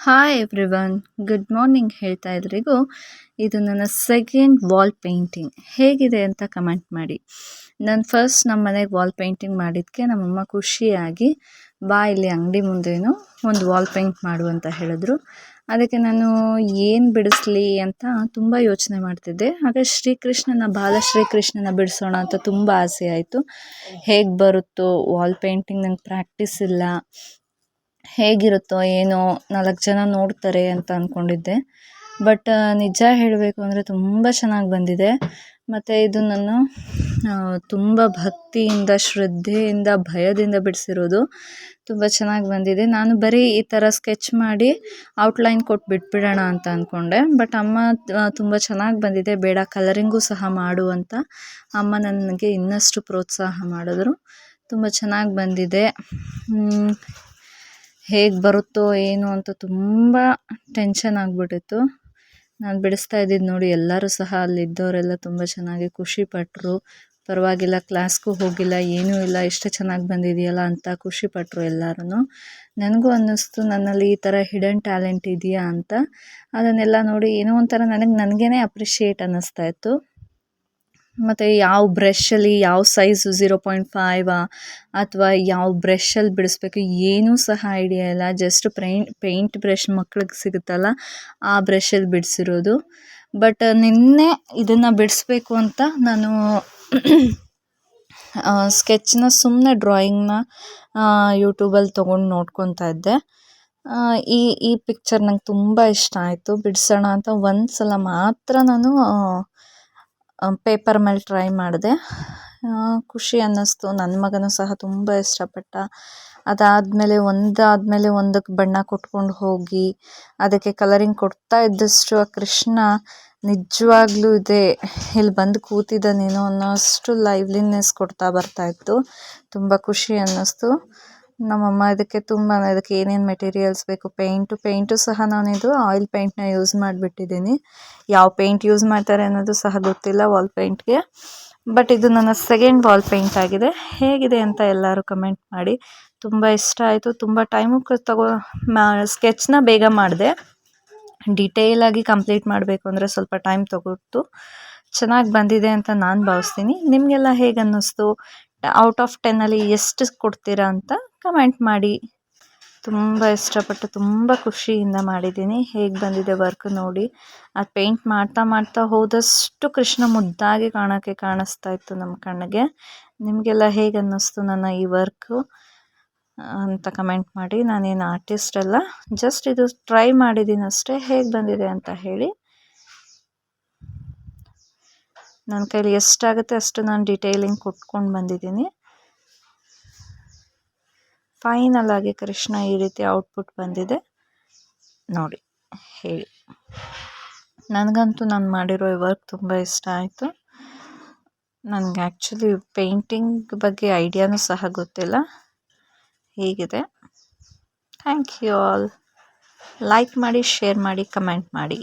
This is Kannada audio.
ಹಾಯ್ ಎವ್ರಿವನ್, ಗುಡ್ ಮಾರ್ನಿಂಗ್ ಹೇಳ್ತಾ ಇದ್ರಿಗೂ. ಇದು ನನ್ನ ಸೆಕೆಂಡ್ ವಾಲ್ ಪೇಂಟಿಂಗ್. ಹೇಗಿದೆ ಅಂತ ಕಮೆಂಟ್ ಮಾಡಿ. ನಾನು ಫಸ್ಟ್ ನಮ್ಮ ಮನೆಗೆ ವಾಲ್ ಪೇಂಟಿಂಗ್ ಮಾಡಿದ್ದಕ್ಕೆ ನಮ್ಮಮ್ಮ ಖುಷಿಯಾಗಿ ಬಾ ಇಲ್ಲಿ ಅಂಗಡಿ ಮುಂದೇನು ಒಂದು ವಾಲ್ ಪೇಂಟ್ ಮಾಡು ಅಂತ ಹೇಳಿದ್ರು. ಅದಕ್ಕೆ ನಾನು ಏನು ಬಿಡಿಸ್ಲಿ ಅಂತ ತುಂಬ ಯೋಚನೆ ಮಾಡ್ತಿದ್ದೆ. ಹಾಗೆ ಬಾಲಶ್ರೀಕೃಷ್ಣನ ಬಿಡಿಸೋಣ ಅಂತ ತುಂಬ ಆಸೆ ಆಯಿತು. ಹೇಗೆ ಬರುತ್ತೋ ವಾಲ್ ಪೇಂಟಿಂಗ್, ನಂಗೆ ಪ್ರಾಕ್ಟೀಸ್ ಇಲ್ಲ, ಹೇಗಿರುತ್ತೋ ಏನೋ 4 ಜನ ನೋಡ್ತಾರೆ ಅಂತ ಅಂದ್ಕೊಂಡಿದ್ದೆ. ಬಟ್ ನಿಜ ಹೇಳಬೇಕು ಅಂದರೆ ತುಂಬ ಚೆನ್ನಾಗಿ ಬಂದಿದೆ. ಮತ್ತು ಇದು ನಾನು ತುಂಬ ಭಕ್ತಿಯಿಂದ, ಶ್ರದ್ಧೆಯಿಂದ, ಭಯದಿಂದ ಬಿಡಿಸಿರೋದು. ತುಂಬ ಚೆನ್ನಾಗಿ ಬಂದಿದೆ. ನಾನು ಬರೀ ಈ ಥರ ಸ್ಕೆಚ್ ಮಾಡಿ ಔಟ್ಲೈನ್ ಕೊಟ್ಟು ಬಿಟ್ಬಿಡೋಣ ಅಂತ ಅಂದ್ಕೊಂಡೆ. ಬಟ್ ಅಮ್ಮ ತುಂಬ ಚೆನ್ನಾಗಿ ಬಂದಿದೆ, ಬೇಡ ಕಲರಿಂಗೂ ಸಹ ಮಾಡು ಅಂತ ಅಮ್ಮ ನನಗೆ ಇನ್ನಷ್ಟು ಪ್ರೋತ್ಸಾಹ ಮಾಡಿದ್ರು. ತುಂಬ ಚೆನ್ನಾಗಿ ಬಂದಿದೆ. ಹೇಗೆ ಬರುತ್ತೋ ಏನು ಅಂತ ತುಂಬ ಟೆನ್ಷನ್ ಆಗಿಬಿಟ್ಟಿತ್ತು. ನಾನು ಬಿಡಿಸ್ತಾ ಇದ್ದಿದ್ದು ನೋಡಿ ಎಲ್ಲರೂ ಸಹ ಅಲ್ಲಿದ್ದವರೆಲ್ಲ ತುಂಬ ಚೆನ್ನಾಗಿ ಖುಷಿಪಟ್ಟರು. ಪರವಾಗಿಲ್ಲ, ಕ್ಲಾಸ್ಗೂ ಹೋಗಿಲ್ಲ, ಏನೂ ಇಲ್ಲ, ಇಷ್ಟು ಚೆನ್ನಾಗಿ ಬಂದಿದೆಯಲ್ಲ ಅಂತ ಖುಷಿಪಟ್ಟರು ಎಲ್ಲರೂ. ನನಗೂ ಅನ್ನಿಸ್ತು ನನ್ನಲ್ಲಿ ಈ ಥರ ಹಿಡನ್ ಟ್ಯಾಲೆಂಟ್ ಇದೆಯಾ ಅಂತ. ಅದನ್ನೆಲ್ಲ ನೋಡಿ ಏನೋ ಒಂಥರ ನನಗೇ ಅಪ್ರಿಷಿಯೇಟ್ ಅನ್ನಿಸ್ತಾ ಇತ್ತು. ಮತ್ತು ಯಾವ ಬ್ರಷಲ್ಲಿ ಯಾವ ಸೈಜು 0.5 ಅಥವಾ ಯಾವ ಬ್ರಷಲ್ಲಿ ಬಿಡಿಸ್ಬೇಕು ಏನೂ ಸಹ ಐಡಿಯಾ ಇಲ್ಲ. ಜಸ್ಟ್ ಪೇಂಟ್ ಬ್ರಷ್ ಮಕ್ಳಿಗೆ ಸಿಗುತ್ತಲ್ಲ, ಆ ಬ್ರಷಲ್ಲಿ ಬಿಡಿಸಿರೋದು. ಬಟ್ ನಿನ್ನೆ ಇದನ್ನು ಬಿಡಿಸ್ಬೇಕು ಅಂತ ನಾನು ಸ್ಕೆಚ್ನ ಸುಮ್ಮನೆ ಡ್ರಾಯಿಂಗ್ನ ಯೂಟ್ಯೂಬಲ್ಲಿ ತೊಗೊಂಡು ನೋಡ್ಕೊತಾ ಇದ್ದೆ. ಈ ಪಿಕ್ಚರ್ ನಂಗೆ ತುಂಬ ಇಷ್ಟ ಆಯಿತು. ಬಿಡಿಸೋಣ ಅಂತ ಒಂದು ಸಲ ಮಾತ್ರ ನಾನು ಪೇಪರ್ ಮೇಲೆ ಟ್ರೈ ಮಾಡಿದೆ. ಖುಷಿ ಅನ್ನಿಸ್ತು. ನನ್ನ ಮಗನೂ ಸಹ ತುಂಬ ಇಷ್ಟಪಟ್ಟ. ಅದಾದಮೇಲೆ ಒಂದಾದಮೇಲೆ ಒಂದಕ್ಕೆ ಬಣ್ಣ ಕೊಟ್ಕೊಂಡು ಹೋಗಿ ಅದಕ್ಕೆ ಕಲರಿಂಗ್ ಕೊಡ್ತಾ ಇದ್ದಷ್ಟು ಆ ಕೃಷ್ಣ ನಿಜವಾಗ್ಲೂ ಇಲ್ಲಿ ಬಂದು ಕೂತಿದ್ದಾನೇನೋ ಅನ್ನೋಷ್ಟು ಲೈವ್ಲಿನೆಸ್ ಕೊಡ್ತಾ ಬರ್ತಾಯಿತ್ತು. ತುಂಬ ಖುಷಿ ಅನ್ನಿಸ್ತು. ನಮ್ಮಮ್ಮ ಇದಕ್ಕೆ ಏನೇನು ಮೆಟೀರಿಯಲ್ಸ್ ಬೇಕು, ಪೇಂಟು ಸಹ ನಾನಿದು ಆಯಿಲ್ ಪೇಂಟ್ನ ಯೂಸ್ ಮಾಡಿಬಿಟ್ಟಿದ್ದೀನಿ. ಯಾವ ಪೇಂಟ್ ಯೂಸ್ ಮಾಡ್ತಾರೆ ಅನ್ನೋದು ಸಹ ಗೊತ್ತಿಲ್ಲ ವಾಲ್ ಪೇಂಟ್ಗೆ. ಬಟ್ ಇದು ನನ್ನ ಸೆಕೆಂಡ್ ವಾಲ್ ಪೇಂಟ್ ಆಗಿದೆ. ಹೇಗಿದೆ ಅಂತ ಎಲ್ಲರೂ ಕಮೆಂಟ್ ಮಾಡಿ. ತುಂಬ ಇಷ್ಟ ಆಯಿತು. ತುಂಬ ಟೈಮು ಸ್ಕೆಚ್ನ ಬೇಗ ಮಾಡಿದೆ. ಡಿಟೇಲಾಗಿ ಕಂಪ್ಲೀಟ್ ಮಾಡಬೇಕು ಅಂದರೆ ಸ್ವಲ್ಪ ಟೈಮ್ ತಗೊಳ್ತು. ಚೆನ್ನಾಗಿ ಬಂದಿದೆ ಅಂತ ನಾನು ಭಾವಿಸ್ತೀನಿ. ನಿಮಗೆಲ್ಲ ಹೇಗೆ ಅನ್ನಿಸ್ತು? ಔಟ್ ಆಫ್ 10 ಎಷ್ಟು ಕೊಡ್ತೀರಾ ಅಂತ ಕಮೆಂಟ್ ಮಾಡಿ. ತುಂಬ ಇಷ್ಟಪಟ್ಟು ತುಂಬ ಖುಷಿಯಿಂದ ಮಾಡಿದ್ದೀನಿ. ಹೇಗೆ ಬಂದಿದೆ ವರ್ಕ್ ನೋಡಿ. ಅದು ಪೇಂಟ್ ಮಾಡ್ತಾ ಹೋದಷ್ಟು ಕೃಷ್ಣ ಮುದ್ದಾಗಿ ಕಾಣಿಸ್ತಾ ಇತ್ತು ನಮ್ಮ ಕಣ್ಣಿಗೆ. ನಿಮಗೆಲ್ಲ ಹೇಗೆ ಅನ್ನಿಸ್ತು ನನ್ನ ಈ ವರ್ಕು ಅಂತ ಕಮೆಂಟ್ ಮಾಡಿ. ನಾನೇನು ಆರ್ಟಿಸ್ಟ್ ಅಲ್ಲ, ಜಸ್ಟ್ ಇದು ಟ್ರೈ ಮಾಡಿದ್ದೀನಿ ಅಷ್ಟೇ. ಹೇಗೆ ಬಂದಿದೆ ಅಂತ ಹೇಳಿ. ನನ್ನ ಕೈಲಿ ಎಷ್ಟಾಗುತ್ತೆ ಅಷ್ಟು ನಾನು ಡಿಟೇಲಿಂಗ್ ಕೊಟ್ಕೊಂಡು ಬಂದಿದ್ದೀನಿ. ಫೈನಲ್ ಆಗಿ ಕೃಷ್ಣ ಈ ರೀತಿ ಔಟ್ಪುಟ್ ಬಂದಿದೆ ನೋಡಿ. ಹೇಳಿ, ನನಗಂತೂ ನಾನು ಮಾಡಿರೋ ಈ ವರ್ಕ್ ತುಂಬ ಇಷ್ಟ ಆಯಿತು. ನನಗೆ ಆ್ಯಕ್ಚುಲಿ ಪೇಂಟಿಂಗ್ ಬಗ್ಗೆ ಐಡಿಯಾನೂ ಸಹ ಗೊತ್ತಿಲ್ಲ. ಹೀಗಿದೆ. Thank you all. ಲೈಕ್ ಮಾಡಿ, ಶೇರ್ ಮಾಡಿ, ಕಮೆಂಟ್ ಮಾಡಿ.